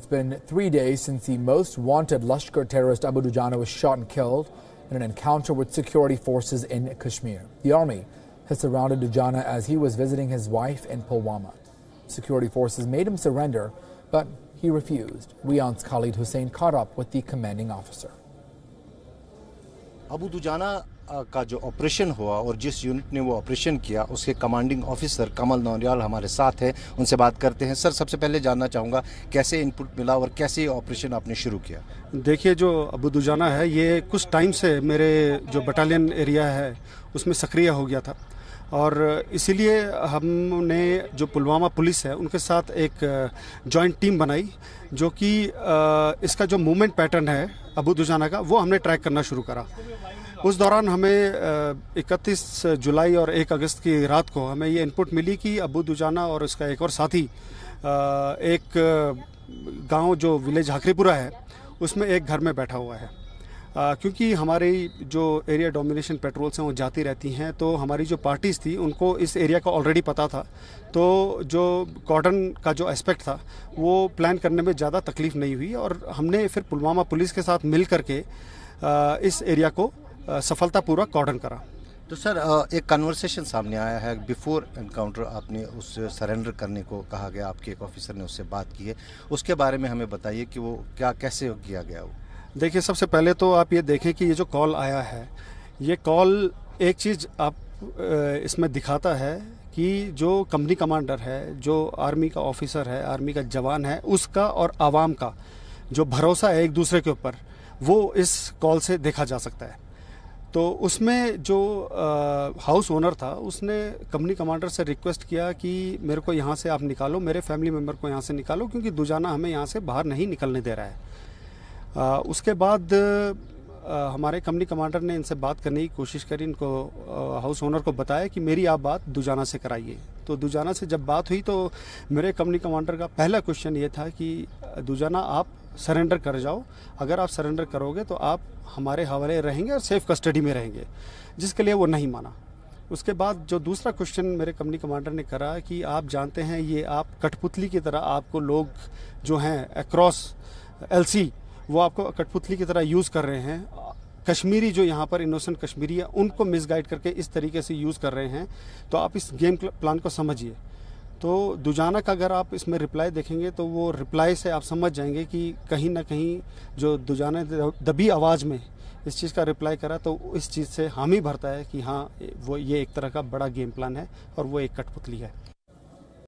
It's been 3 days since the most wanted Lashkar terrorist Abu Dujana was shot and killed in an encounter with security forces in Kashmir. The army has surrounded Dujana as he was visiting his wife in Pulwama. Security forces made him surrender, but he refused. WION's Khalid Hussain caught up with the commanding officer. Abu Dujana का जो operation हुआ और जिस unit ने वो operation किया उसके commanding officer कमल नौनियाल हमारे साथ हैं, उनसे बात करते हैं। सर, सबसे पहले जानना चाहूँगा कैसे इनपुट मिला और कैसे ये ऑपरेशन आपने शुरू किया? देखिए, जो अबू दुजाना है ये कुछ टाइम से मेरे जो बटालियन एरिया है उसमें सक्रिय हो गया था और इसीलिए हमने जो पुलवामा पुलिस है उनके साथ एक जॉइंट टीम बनाई जो कि इसका जो मूवमेंट पैटर्न है अबू दुजाना का वो हमने ट्रैक करना शुरू करा। उस दौरान हमें 31 जुलाई और 1 अगस्त की रात को हमें ये इनपुट मिली कि अबू दुजाना और उसका एक और साथी एक गांव जो विलेज हाकरीपुरा है उसमें एक घर में बैठा हुआ है। क्योंकि हमारी जो एरिया डोमिनेशन पेट्रोल्स हैं वो जाती रहती हैं, तो हमारी जो पार्टीज़ थी उनको इस एरिया का ऑलरेडी पता था, तो जो कॉर्डन का जो एस्पेक्ट था वो प्लान करने में ज़्यादा तकलीफ नहीं हुई और हमने फिर पुलवामा पुलिस के साथ मिल करके इस एरिया को सफलतापूर्वक कॉर्डन करा। तो सर, एक कन्वर्सेशन सामने आया है, बिफोर एनकाउंटर आपने उससे सरेंडर करने को कहा गया, आपके एक ऑफिसर ने उससे बात की है, उसके बारे में हमें बताइए कि वो कैसे किया गया? वो देखिए, सबसे पहले तो आप ये देखें कि ये जो कॉल आया है, ये कॉल एक चीज़ आप इसमें दिखाता है कि जो कंपनी कमांडर है, जो आर्मी का ऑफिसर है, आर्मी का जवान है, उसका और आवाम का जो भरोसा है एक दूसरे के ऊपर, वो इस कॉल से देखा जा सकता है। तो उसमें जो हाउस ओनर था उसने कंपनी कमांडर से रिक्वेस्ट किया कि मेरे को यहाँ से आप निकालो, मेरे फैमिली मेम्बर को यहाँ से निकालो, क्योंकि दुजाना हमें यहाँ से बाहर नहीं निकलने दे रहा है। उसके बाद हमारे कंपनी कमांडर ने इनसे बात करने की कोशिश करी, इनको हाउस ओनर को बताया कि मेरी आप बात दुजाना से कराइए। तो दुजाना से जब बात हुई तो मेरे कंपनी कमांडर का पहला क्वेश्चन ये था कि दुजाना आप सरेंडर कर जाओ, अगर आप सरेंडर करोगे तो आप हमारे हवाले रहेंगे और सेफ कस्टडी में रहेंगे, जिसके लिए वो नहीं माना। उसके बाद जो दूसरा क्वेश्चन मेरे कंपनी कमांडर ने करा कि आप जानते हैं ये आप कठपुतली की तरह आपको लोग जो हैं अक्रॉस एलसी वो आपको कठपुतली की तरह यूज़ कर रहे हैं, कश्मीरी जो यहाँ पर इनोसेंट कश्मीरी है उनको मिसगाइड करके इस तरीके से यूज़ कर रहे हैं, तो आप इस गेम प्लान को समझिए। तो दुजाना का अगर आप इसमें रिप्लाई देखेंगे तो वो रिप्लाई से आप समझ जाएंगे कि कहीं ना कहीं जो दुजाना दबी आवाज़ में इस चीज़ का रिप्लाई करा, तो इस चीज़ से हामी भरता है कि हाँ, वो ये एक तरह का बड़ा गेम प्लान है और वो एक कठपुतली है।